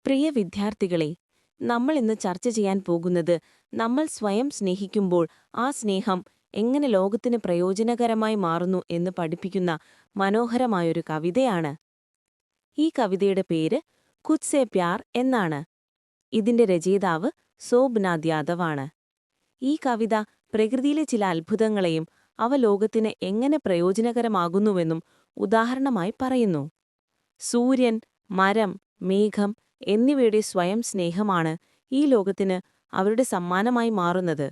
പ്രിയ വിദ്യാർത്ഥികളെ, നമ്മൾ ഇന്ന് ചർച്ച ചെയ്യാൻ പോകുന്നത് നമ്മൾ സ്വയം സ്നേഹിക്കുമ്പോൾ ആ സ്നേഹം എങ്ങനെ ലോകത്തിന് പ്രയോജനകരമായി മാറുന്നു എന്ന് പഠിപ്പിക്കുന്ന മനോഹരമായൊരു കവിതയാണ്. ഈ കവിതയുടെ പേര് കുച്ച് സേ പ്യാർ എന്നാണ്. ഇതിന്റെ രചയിതാവ് സോബ്നാഥ് യാദവാണ്. ഈ കവിത പ്രകൃതിയിലെ ചില അത്ഭുതങ്ങളെയും അവ ലോകത്തിന് എങ്ങനെ പ്രയോജനകരമാകുന്നുവെന്നും ഉദാഹരണമായി പറയുന്നു. സൂര്യൻ, മരം, മേഘം എന്നിവയുടെ സ്വയം സ്നേഹമാണ് ഈ ലോകത്തിന് അവരുടെ സമ്മാനമായി മാറുന്നത്.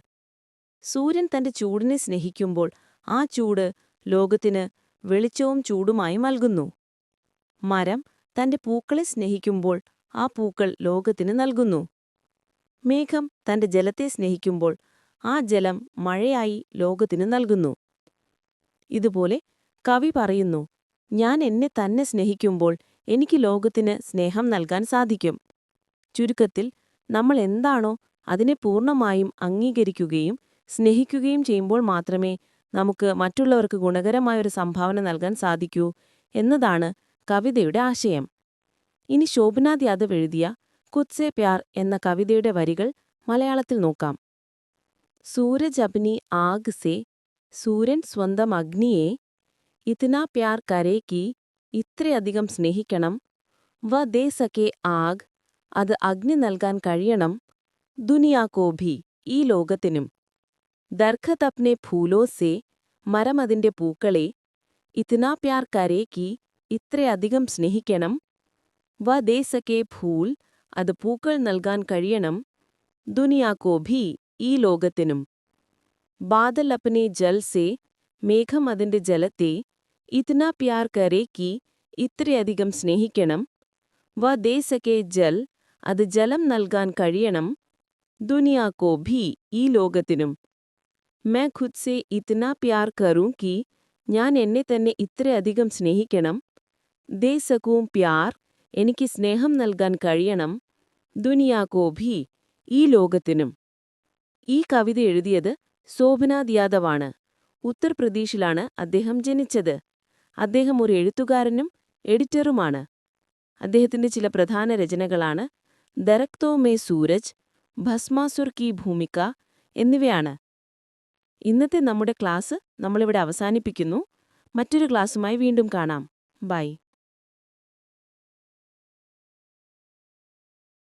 സൂര്യൻ തന്റെ ചൂടിനെ സ്നേഹിക്കുമ്പോൾ ആ ചൂട് ലോകത്തിന് വെളിച്ചവും ചൂടുമായി നൽകുന്നു. മരം തന്റെ പൂക്കളെ സ്നേഹിക്കുമ്പോൾ ആ പൂക്കൾ ലോകത്തിന് നൽകുന്നു. മേഘം തന്റെ ജലത്തെ സ്നേഹിക്കുമ്പോൾ ആ ജലം മഴയായി ലോകത്തിന് നൽകുന്നു. ഇതുപോലെ കവി പറയുന്നു, ഞാൻ എന്നെ തന്നെ സ്നേഹിക്കുമ്പോൾ എനിക്ക് ലോകത്തിന് സ്നേഹം നൽകാൻ സാധിക്കും. ചുരുക്കത്തിൽ, നമ്മൾ എന്താണോ അതിനെ പൂർണ്ണമായും അംഗീകരിക്കുകയും സ്നേഹിക്കുകയും ചെയ്യുമ്പോൾ മാത്രമേ നമുക്ക് മറ്റുള്ളവർക്ക് ഗുണകരമായൊരു സംഭാവന നൽകാൻ സാധിക്കൂ എന്നതാണ് കവിതയുടെ ആശയം. ഇനി ശോഭനാഥ് യാദവ് എഴുതിയ കുച്ച് സേ പ്യാർ എന്ന കവിതയുടെ വരികൾ മലയാളത്തിൽ നോക്കാം. സൂരജ് അപ്നി ആഗ് സേ, സൂര്യൻ സ്വന്തം അഗ്നിയെ ഇത്നാ പ്യാർ കരേ കി, ഇത്രയധികം സ്നേഹിക്കണം. വ ദേ സകേ ആഗ്, അത് അഗ്നി നൽകാൻ കഴിയണം. ദുനിയാക്കോ ഭി, ഈ ലോകത്തിനും. ദർഖത് അപ്നെ ഫൂലോ സേ, മരം അതിന്റെ പൂക്കളെ. ഇത്നാ പ്യാർ കരേ കി, ഇത്രയധികം സ്നേഹിക്കണം. വ ദേ സകേ ഫൂൽ, അത് പൂക്കൾ നൽകാൻ കഴിയണം. ദുനിയാക്കോ ഭി, ഈ ലോകത്തിനും. ബാദൽ അപ്നെ ജൽ സേ, മേഘം അതിന്റെ ജലത്തെ. ഇത്നാ പ്യാർ കരേ കി, ഇത്രയധികം സ്നേഹിക്കണം. വ ദേ സകേ ജൽ, അത് ജലം നൽകാൻ കഴിയണം. ദുനിയാക്കോ ഭി, ഈ ലോകത്തിനും. മൈ ഖുദ് സേ ഇത്നാ പ്യാർ കരൂം കി, ഞാൻ എന്നെ തന്നെ ഇത്രയധികം സ്നേഹിക്കണം. ദേ സകൂം പ്യാർ, എനിക്ക് സ്നേഹം നൽകാൻ കഴിയണം. ദുനിയാക്കോ ഭി, ഈ ലോകത്തിനും. ഈ കവിത എഴുതിയത് സോബ്നാഥ് യാദവാണ്. ഉത്തർപ്രദേശിലാണ് അദ്ദേഹം ജനിച്ചത്. അദ്ദേഹം ഒരു എഴുത്തുകാരനും എഡിറ്ററുമാണ്. അദ്ദേഹത്തിന്റെ ചില പ്രധാന രചനകളാണ് ദരക്തോ മേ സൂരജ്, ഭസ്മാസുർ കി ഭൂമിക എന്നിവയാണ്. ഇന്നത്തെ നമ്മുടെ ക്ലാസ് നമ്മളിവിടെ അവസാനിപ്പിക്കുന്നു. മറ്റൊരു ക്ലാസ്സുമായി വീണ്ടും കാണാം. ബൈ.